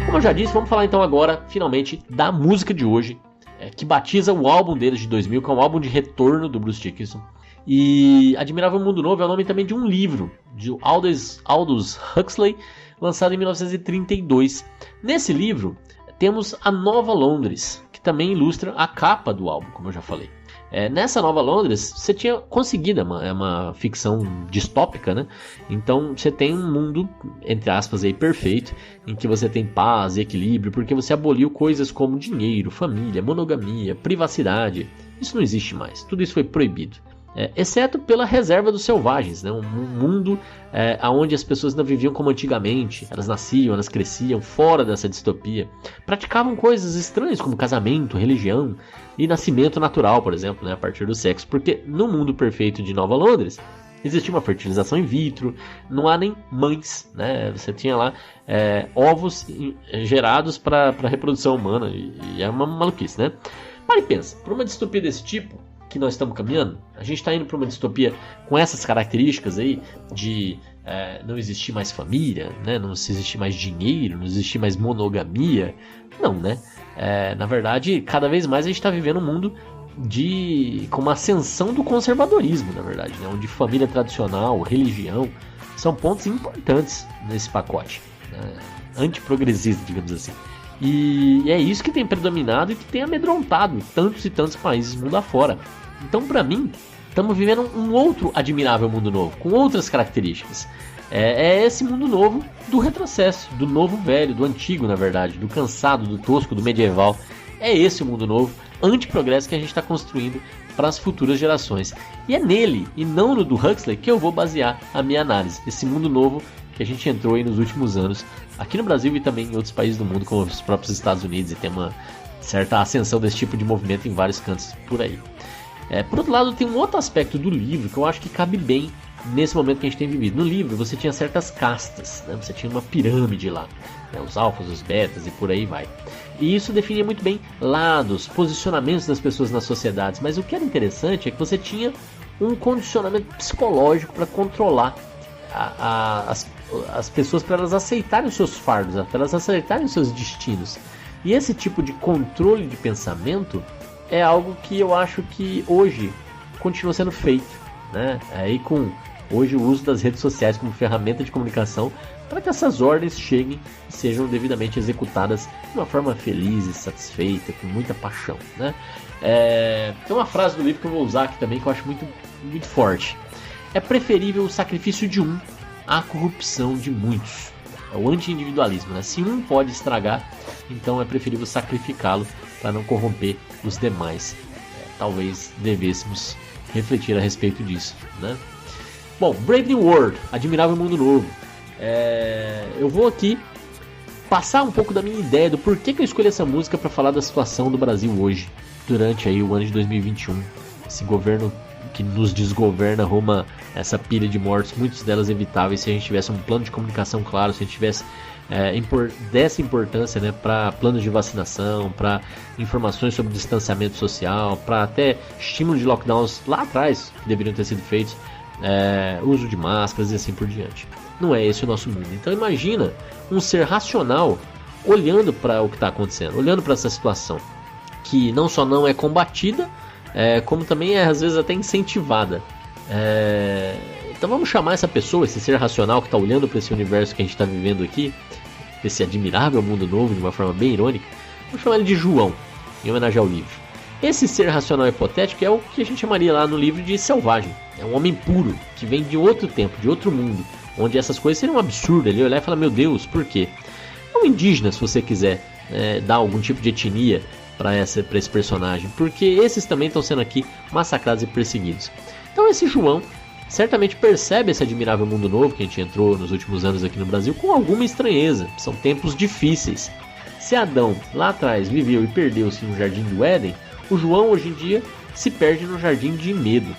Speaker 3: Como eu já disse, vamos falar então agora, finalmente, da música de hoje, que batiza o álbum deles de 2000, que é um álbum de retorno do Bruce Dickinson. E Admirável Mundo Novo é o nome também de um livro, de Aldous Huxley, lançado em 1932. Nesse livro, temos a Nova Londres, que também ilustra a capa do álbum, como eu já falei. Nessa Nova Londres, você tinha conseguido, é uma ficção distópica, né? Então você tem um mundo, entre aspas, aí, perfeito, em que você tem paz e equilíbrio, porque você aboliu coisas como dinheiro, família, monogamia, privacidade. Isso não existe mais, tudo isso foi proibido. Exceto pela reserva dos selvagens, né? Um mundo onde as pessoas não viviam como antigamente. Elas nasciam, elas cresciam fora dessa distopia. Praticavam coisas estranhas como casamento, religião e nascimento natural, por exemplo, né? A partir do sexo. Porque no mundo perfeito de Nova Londres existia uma fertilização in vitro, não há nem mães, né? Você tinha lá ovos gerados para reprodução humana e é uma maluquice, né? Para e pensa, por uma distopia desse tipo que nós estamos caminhando, a gente está indo para uma distopia com essas características aí de não existir mais família, né? Não existir mais dinheiro, não existir mais monogamia. Não, né? Na verdade, cada vez mais a gente está vivendo um mundo com uma ascensão do conservadorismo, na verdade, né? Onde família tradicional, religião, são pontos importantes nesse pacote, né? Antiprogressista, digamos assim. E é isso que tem predominado e que tem amedrontado tantos e tantos países mundo afora. Então, para mim, estamos vivendo um outro admirável mundo novo, com outras características. É esse mundo novo do retrocesso, do novo velho, do antigo, na verdade, do cansado, do tosco, do medieval. É esse o mundo novo, antiprogresso, que a gente está construindo para as futuras gerações. E é nele, e não no do Huxley, que eu vou basear a minha análise. Esse mundo novo que a gente entrou aí nos últimos anos, aqui no Brasil e também em outros países do mundo, como os próprios Estados Unidos, e tem uma certa ascensão desse tipo de movimento em vários cantos por aí. Por outro lado, tem um outro aspecto do livro que eu acho que cabe bem nesse momento que a gente tem vivido. No livro, você tinha certas castas, né? Você tinha uma pirâmide lá, né? Os alfas, os betas e por aí vai. E isso definia muito bem lados, posicionamentos das pessoas nas sociedades. Mas o que era interessante é que você tinha um condicionamento psicológico para controlar as pessoas, para elas aceitarem os seus fardos, para elas aceitarem os seus destinos. E esse tipo de controle de pensamento é algo que eu acho que hoje continua sendo feito, né? Aí com hoje o uso das redes sociais como ferramenta de comunicação para que essas ordens cheguem e sejam devidamente executadas de uma forma feliz e satisfeita, com muita paixão, né? Tem uma frase do livro que eu vou usar aqui também que eu acho muito, muito forte. É preferível o sacrifício de um à corrupção de muitos. É o anti-individualismo, né? Se um pode estragar, então é preferível sacrificá-lo para não corromper os demais. Talvez devêssemos refletir a respeito disso, né? Bom, Brave New World, Admirável Mundo Novo. Eu vou aqui passar um pouco da minha ideia do porquê que eu escolhi essa música para falar da situação do Brasil hoje, durante aí o ano de 2021. Esse governo que nos desgoverna rumo a essa pilha de mortes, muitas delas evitáveis, se a gente tivesse um plano de comunicação claro, se a gente tivesse dessa importância, né, para planos de vacinação, para informações sobre distanciamento social, para até estímulo de lockdowns lá atrás que deveriam ter sido feitos, uso de máscaras e assim por diante. Não é esse o nosso mundo. Então imagina um ser racional olhando para o que está acontecendo, olhando para essa situação que não só não é combatida, como também é às vezes até incentivada. Então vamos chamar essa pessoa, esse ser racional que está olhando para esse universo que a gente está vivendo aqui, esse admirável mundo novo, de uma forma bem irônica. Vamos chamar ele de João, em homenagem ao livro. Esse ser racional hipotético é o que a gente chamaria lá no livro de selvagem. É um homem puro, que vem de outro tempo, de outro mundo, onde essas coisas seriam um absurdo. Ele olhar e falar, meu Deus, por quê? É um indígena, se você quiser dar algum tipo de etnia para esse personagem, porque esses também estão sendo aqui massacrados e perseguidos. Então esse João certamente percebe esse admirável mundo novo que a gente entrou nos últimos anos aqui no Brasil com alguma estranheza. São tempos difíceis. Se Adão lá atrás viveu e perdeu-se no jardim do Éden, o João hoje em dia se perde no jardim de medo.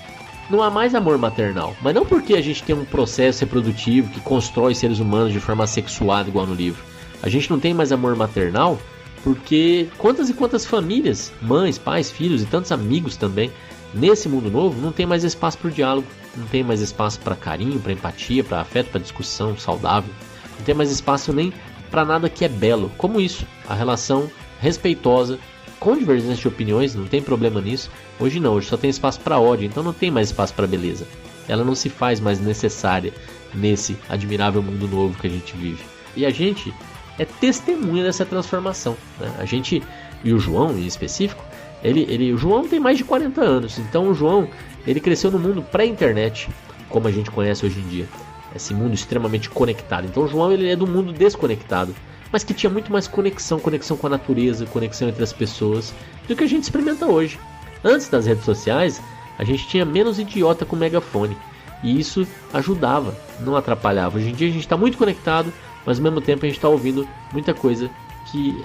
Speaker 3: Não há mais amor maternal, mas não porque a gente tem um processo reprodutivo que constrói seres humanos de forma sexuada igual no livro. A gente não tem mais amor maternal porque quantas e quantas famílias, mães, pais, filhos e tantos amigos também, nesse mundo novo, não tem mais espaço para o diálogo, não tem mais espaço para carinho, para empatia, para afeto, para discussão saudável, não tem mais espaço nem para nada que é belo, como isso, a relação respeitosa, com divergência de opiniões, não tem problema nisso. Hoje não, hoje só tem espaço para ódio, então não tem mais espaço para beleza. Ela não se faz mais necessária nesse admirável mundo novo que a gente vive. E a gente é testemunha dessa transformação, né? A gente, e o João em específico, O João tem mais de 40 anos, então o João, ele cresceu no mundo pré-internet, como a gente conhece hoje em dia. Esse mundo extremamente conectado. Então o João, ele é do mundo desconectado, mas que tinha muito mais conexão com a natureza, conexão entre as pessoas, do que a gente experimenta hoje. Antes das redes sociais, a gente tinha menos idiota com megafone, e isso ajudava, não atrapalhava. Hoje em dia a gente está muito conectado, mas ao mesmo tempo a gente está ouvindo muita coisa que,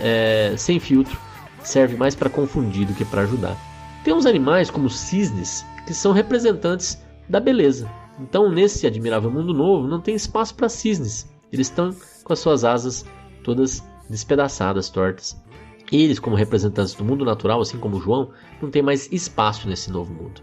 Speaker 3: sem filtro, serve mais para confundir do que para ajudar. Tem uns animais como os cisnes, que são representantes da beleza. Então nesse admirável mundo novo não tem espaço para cisnes. Eles estão com as suas asas todas despedaçadas, tortas. Eles, como representantes do mundo natural, assim como o João, não tem mais espaço nesse novo mundo.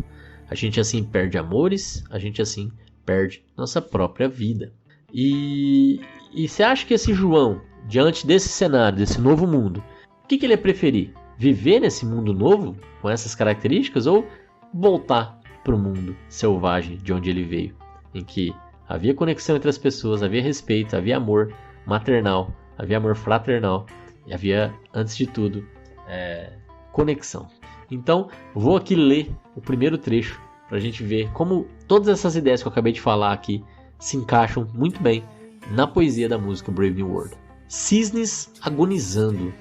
Speaker 3: A gente assim perde amores, a gente assim perde nossa própria vida. E você acha que esse João, diante desse cenário, desse novo mundo, o que ele ia preferir? Viver nesse mundo novo, com essas características, ou voltar para o mundo selvagem de onde ele veio? Em que havia conexão entre as pessoas, havia respeito, havia amor maternal, havia amor fraternal e havia, antes de tudo, conexão. Então, vou aqui ler o primeiro trecho para a gente ver como todas essas ideias que eu acabei de falar aqui se encaixam muito bem na poesia da música Brave New World. Cisnes agonizando,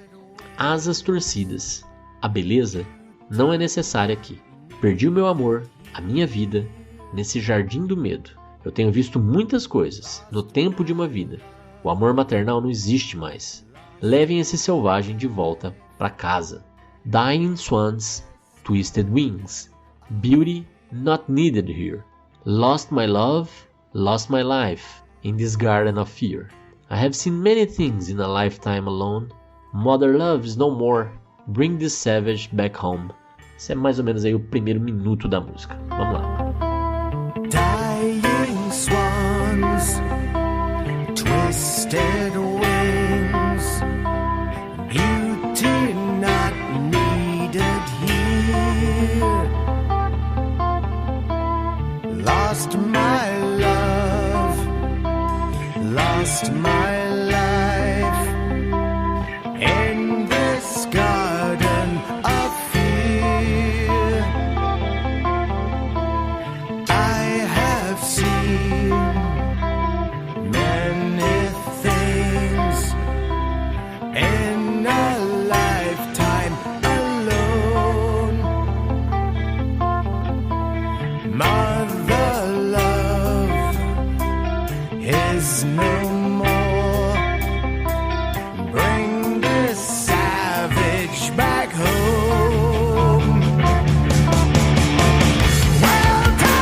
Speaker 3: asas torcidas. A beleza não é necessária aqui. Perdi o meu amor, a minha vida, nesse jardim do medo. Eu tenho visto muitas coisas no tempo de uma vida. O amor maternal não existe mais. Levem esse selvagem de volta para casa. Dying swans, twisted wings. Beauty not needed here. Lost my love, lost my life in this garden of fear. I have seen many things in a lifetime alone. Mother love is no more. Bring this savage back home. Esse é mais ou menos aí o primeiro minuto da música. Vamos lá.
Speaker 1: Dying swans, twisted wings, beauty not needed here. Lost my love, lost my life in this garden of fear. I have seen many things in a lifetime alone. Mother love is no more. Bring this savage back home.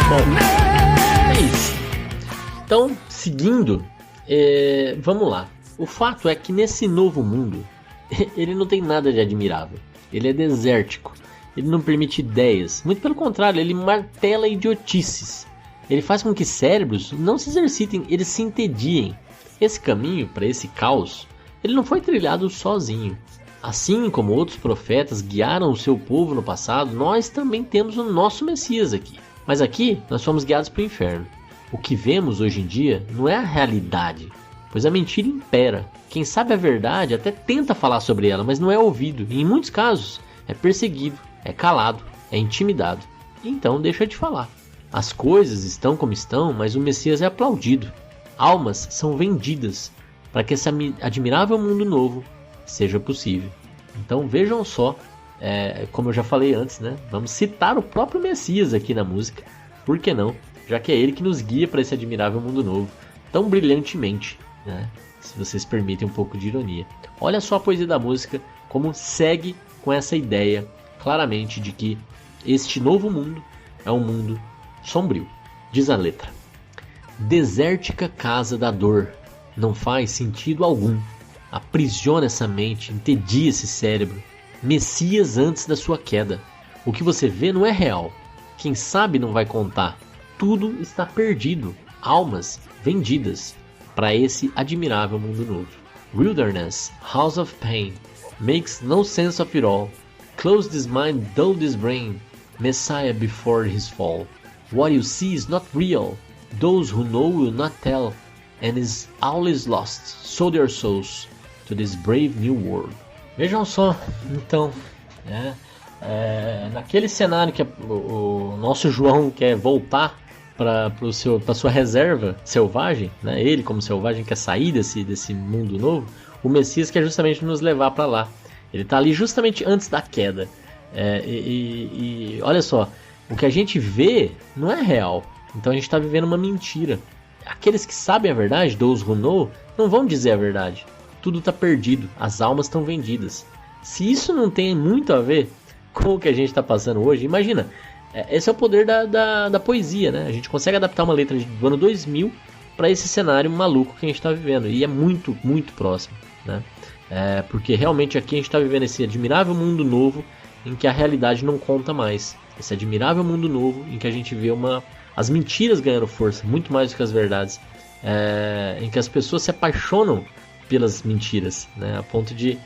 Speaker 3: Bom, é isso. Então, seguindo, vamos lá. O fato é que nesse novo mundo, ele não tem nada de admirável. Ele é desértico. Ele não permite ideias. Muito pelo contrário, ele martela idiotices. Ele faz com que cérebros não se exercitem, eles se entediem. Esse caminho para esse caos, ele não foi trilhado sozinho. Assim como outros profetas guiaram o seu povo no passado, nós também temos o nosso Messias aqui. Mas aqui nós somos guiados para o inferno. O que vemos hoje em dia não é a realidade, pois a mentira impera. Quem sabe a verdade até tenta falar sobre ela, mas não é ouvido. E em muitos casos é perseguido, é calado, é intimidado. Então deixa de falar. As coisas estão como estão, mas o Messias é aplaudido. Almas são vendidas para que esse admirável mundo novo seja possível. Então vejam só, como eu já falei antes, né? Vamos citar o próprio Messias aqui na música. Por que não? Já que é ele que nos guia para esse admirável mundo novo tão brilhantemente, né? Se vocês permitem um pouco de ironia. Olha só a poesia da música como segue com essa ideia claramente de que este novo mundo é um mundo sombrio. Diz a letra: desértica casa da dor, não faz sentido algum. Aprisiona essa mente, entedia esse cérebro. Messias antes da sua queda. O que você vê não é real. Quem sabe não vai contar. Tudo está perdido. Almas vendidas para esse admirável mundo novo. Wilderness, house of pain, makes no sense of it all. Close this mind, dull this brain. Messiah before his fall. What you see is not real. Those who know will not tell. And is always lost, sold their souls to this brave new world. Vejam só, então, naquele cenário que o nosso João quer voltar para sua reserva selvagem, né? Ele como selvagem quer sair desse mundo novo, o Messias quer justamente nos levar para lá. Ele está ali justamente antes da queda. E olha só, o que a gente vê não é real, então a gente está vivendo uma mentira. Aqueles que sabem a verdade, those who know, não vão dizer a verdade. Tudo está perdido, as almas estão vendidas. Se isso não tem muito a ver com o que a gente está passando hoje, imagina, esse é o poder da poesia, né? A gente consegue adaptar uma letra do ano 2000 para esse cenário maluco que a gente está vivendo, e é muito, muito próximo, né? Porque realmente aqui a gente está vivendo esse admirável mundo novo em que a realidade não conta mais. Esse admirável mundo novo em que a gente vê as mentiras ganhando força, muito mais do que as verdades, em que as pessoas se apaixonam pelas mentiras, né? A ponto de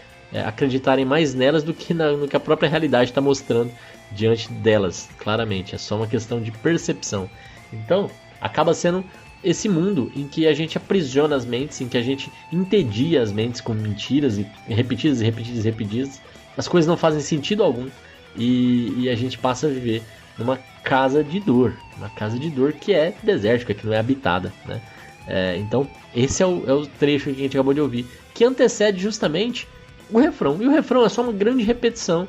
Speaker 3: acreditarem mais nelas do que no que a própria realidade está mostrando diante delas, claramente. É só uma questão de percepção. Então, acaba sendo esse mundo em que a gente aprisiona as mentes, em que a gente entedia as mentes com mentiras e repetidas e repetidas e repetidas. As coisas não fazem sentido algum e a gente passa a viver numa casa de dor. Uma casa de dor que é desértica, que não é habitada, né? Então, esse é o trecho que a gente acabou de ouvir, que antecede justamente o refrão. E o refrão é só uma grande repetição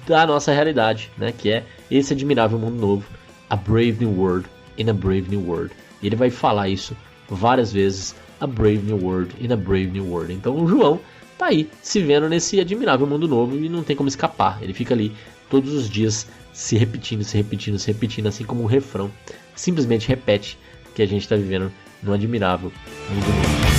Speaker 3: da nossa realidade, né? Que é esse admirável mundo novo. A brave new world in a brave new world. E ele vai falar isso várias vezes. A brave new world in a brave new world. Então o João tá aí, se vendo nesse admirável mundo novo e não tem como escapar. Ele fica ali todos os dias se repetindo, se repetindo, se repetindo, assim como um refrão. Simplesmente repete que a gente está vivendo num admirável mundo novo.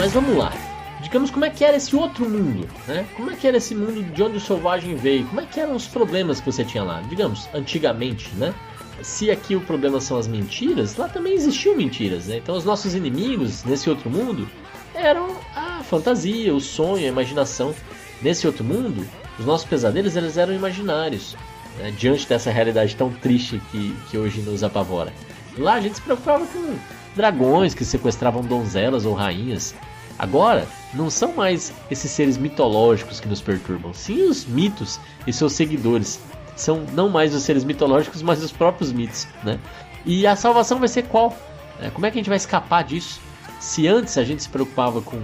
Speaker 3: Mas vamos lá, digamos como é que era esse outro mundo, né? Como é que era esse mundo de onde o selvagem veio? Como é que eram os problemas que você tinha lá? Digamos, antigamente, né? Se aqui o problema são as mentiras, lá também existiam mentiras, né? Então os nossos inimigos nesse outro mundo eram a fantasia, o sonho, a imaginação. Nesse outro mundo, os nossos pesadelos eles eram imaginários, né? Diante dessa realidade tão triste que hoje nos apavora. Lá a gente se preocupava com dragões que sequestravam donzelas ou rainhas. Agora, não são mais esses seres mitológicos que nos perturbam, sim os mitos e seus seguidores. São não mais os seres mitológicos, mas os próprios mitos, né? E a salvação vai ser qual? Como é que a gente vai escapar disso? Se antes a gente se preocupava com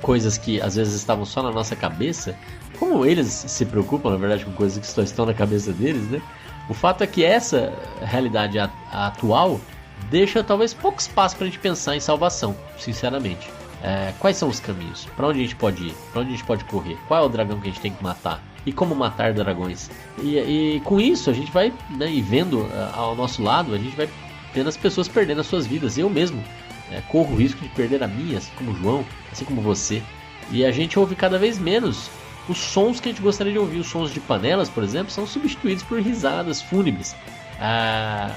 Speaker 3: coisas que às vezes estavam só na nossa cabeça, como eles se preocupam, na verdade, com coisas que só estão na cabeça deles, né? O fato é que essa realidade atual deixa talvez pouco espaço para a gente pensar em salvação, sinceramente. Quais são os caminhos? Para onde a gente pode ir? Para onde a gente pode correr? Qual é o dragão que a gente tem que matar? E como matar dragões? E com isso a gente vai, né, e vendo ao nosso lado, a gente vai vendo as pessoas perdendo as suas vidas. Eu mesmo corro o risco de perder a minha, assim como o João, assim como você. E a gente ouve cada vez menos os sons que a gente gostaria de ouvir. Os sons de panelas, por exemplo, são substituídos por risadas fúnebres.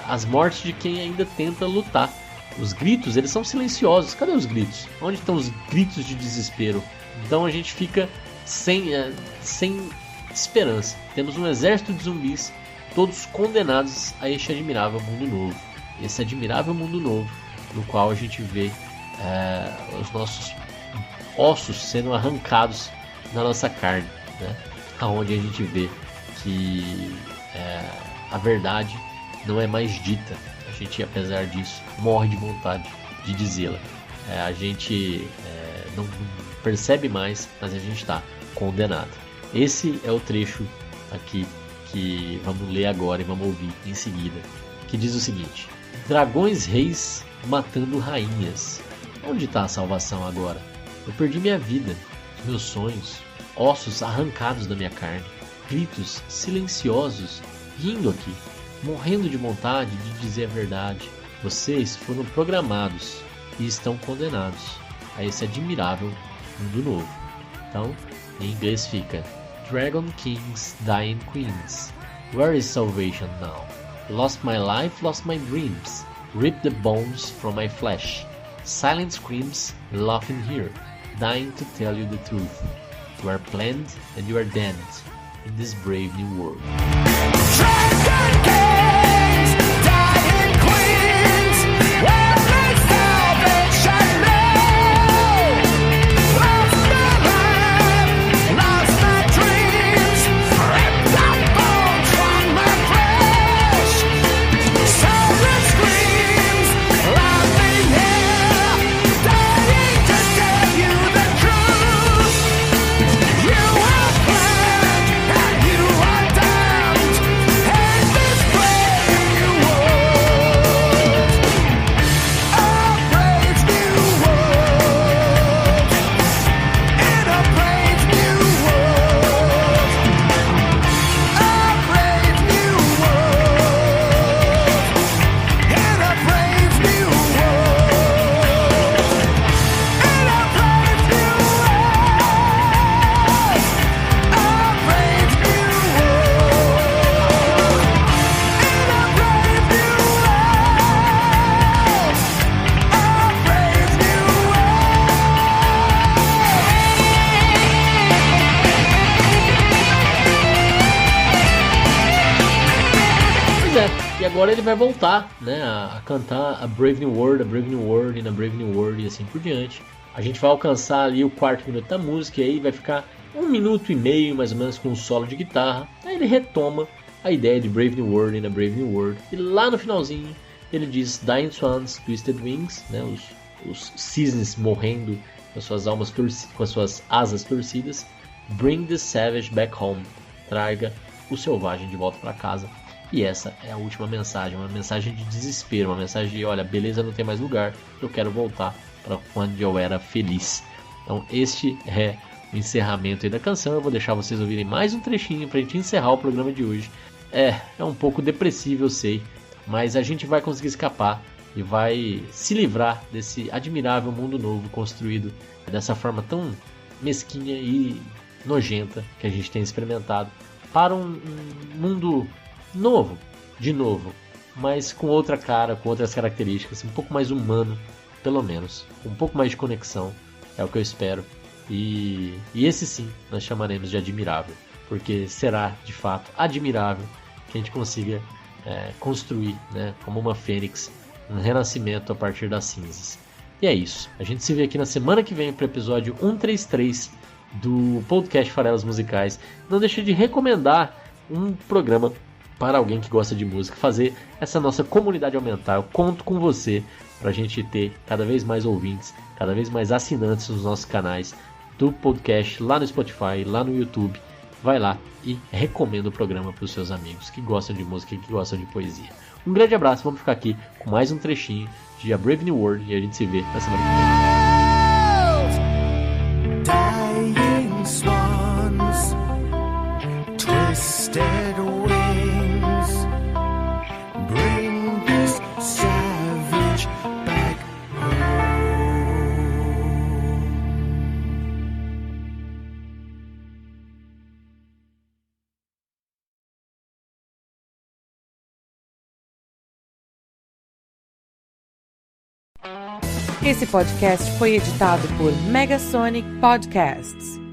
Speaker 3: As mortes de quem ainda tenta lutar. Os gritos, eles são silenciosos. Cadê os gritos? Onde estão os gritos de desespero? Então a gente fica sem esperança. Temos um exército de zumbis, todos condenados a este admirável mundo novo. Esse admirável mundo novo, no qual a gente vê os nossos ossos sendo arrancados da nossa carne, né? Onde a gente vê que a verdade não é mais dita. A gente, apesar disso, morre de vontade de dizê-la. A gente não percebe mais, mas a gente está condenado. Esse é o trecho aqui que vamos ler agora e vamos ouvir em seguida, que diz o seguinte: dragões reis matando rainhas. Onde está a salvação agora? Eu perdi minha vida, meus sonhos, ossos arrancados da minha carne, gritos silenciosos rindo aqui, morrendo de vontade de dizer a verdade. Vocês foram programados e estão condenados a esse admirável mundo novo. Então, em inglês fica: Dragon Kings, Dying Queens, where is salvation now? Lost my life, lost my dreams, ripped the bones from my flesh. Silent screams, laughing here, dying to tell you the truth. You are planned and you are damned in this brave new world.
Speaker 1: Dragon Kings, dying queens, where is salvation now? Lost my life, lost my dreams, ripped the bones from my flesh. Silent screams, laughing here, dying to tell you the truth. You are planned and you are damned in this brave new world. A brave new world. In a brave new world. A brave new world. In a brave new world. In a brave new world. A brave new world. In a brave new world. A brave new
Speaker 3: Pois é, e agora ele vai voltar, né, a cantar A Brave New World, A Brave New World, and A Brave New World e assim por diante. A gente vai alcançar ali o quarto minuto da música e aí vai ficar 1 minuto e meio mais ou menos com um solo de guitarra. Aí ele retoma a ideia de Brave New World and A Brave New World e lá no finalzinho ele diz Dying Swans, Twisted Wings, né, os cisnes morrendo com as suas almas com as suas asas torcidas. Bring the savage back home, traga o selvagem de volta para casa. E essa é a última mensagem, uma mensagem de desespero, uma mensagem de, olha, beleza não tem mais lugar, eu quero voltar para onde eu era feliz. Então este é o encerramento aí da canção. Eu vou deixar vocês ouvirem mais um trechinho para a gente encerrar o programa de hoje. É um pouco depressivo, eu sei, mas a gente vai conseguir escapar e vai se livrar desse admirável mundo novo construído dessa forma tão mesquinha e nojenta que a gente tem experimentado, para um mundo novo, de novo, mas com outra cara, com outras características, um pouco mais humano, pelo menos, um pouco mais de conexão, é o que eu espero. E esse sim nós chamaremos de admirável, porque será de fato admirável que a gente consiga construir, né, como uma fênix, um renascimento a partir das cinzas. E é isso, a gente se vê aqui na semana que vem para o episódio 133 do podcast Farelas Musicais. Não deixe de recomendar um programa para alguém que gosta de música, fazer essa nossa comunidade aumentar. Eu conto com você para a gente ter cada vez mais ouvintes, cada vez mais assinantes nos nossos canais do podcast, lá no Spotify, lá no YouTube. Vai lá e recomenda o programa para os seus amigos que gostam de música e que gostam de poesia. Um grande abraço, vamos ficar aqui com mais um trechinho de A Brave New World e a gente se vê na semana que vem.
Speaker 1: dying swans, twisted wings, bring this savage back home.
Speaker 4: Esse podcast foi editado por Megasonic Podcasts.